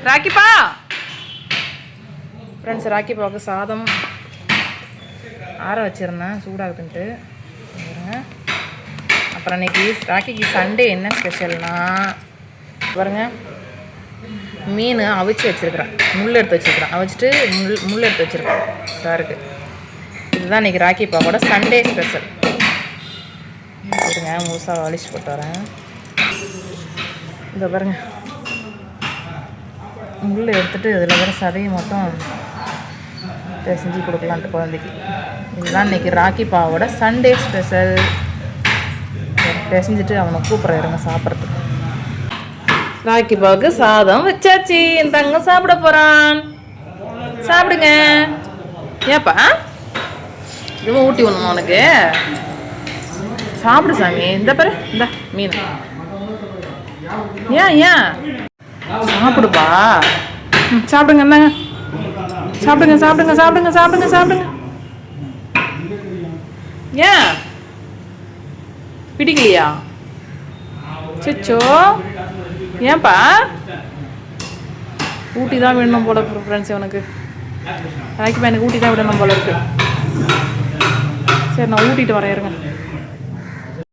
ராக்கிப்பா friends, ராக்கிப்பாவுக்கு சாதம் ஆற வச்சுருந்தேன் சூடாகுதுன்ட்டு. அப்புறம் இன்றைக்கி ராக்கிக்கு சண்டே என்ன ஸ்பெஷல்னா பாருங்க, மீன் அவிச்சு வச்சுருக்குறேன், முள் எடுத்து வச்சுருக்குறேன், அவிச்சிட்டு முள் எடுத்து வச்சுருக்கேன் சாருக்கு. இதுதான் இன்றைக்கி ராக்கிப்பாவோட சண்டே ஸ்பெஷல். இருங்க, முழுசாக அழிச்சு போட்டு வரேன். இதை பாருங்க, முள் எடுத்துகிட்டு இதில் வர சதையை மட்டும் செஞ்சு கொடுக்கலான்ட்டு குழந்தைக்கு. இதுதான் இன்றைக்கி ராக்கிப்பாவோட சண்டே ஸ்பெஷல். செஞ்சுட்டு அவனை கூப்பிட்றேன் இருங்க சாப்பிட்றதுக்கு. ராக்கிப்பாவுக்கு சாதம் வச்சாச்சு. என் தங்கம் சாப்பிட போகிறான். சாப்பிடுங்க. ஏப்பா இதுவும் ஊட்டி ஒண்ணுமா உனக்கு? சாப்பிடு சாமி. இந்த பாரு, இந்த மீன் ஏன் சாப்பிடுப்பா. சாப்பிடுங்க, இந்தாங்க சாப்பிடுங்க சாப்பிடுங்க சாப்பிடுங்க சாப்பிடுங்க சாப்பிடுங்க. ஏன் பிடிக்கலையா? சிச்சோ, ஏன்பா? ஊட்டி தான் விடணும் போல ஃப்ரெண்ட்ஸ். இவனுக்கு ராக்கிப்பா எனக்கு ஊட்டி தான் விடணும் போல இருக்கு. சரி, நான் ஊட்டிட்டு வரேன் இருங்க.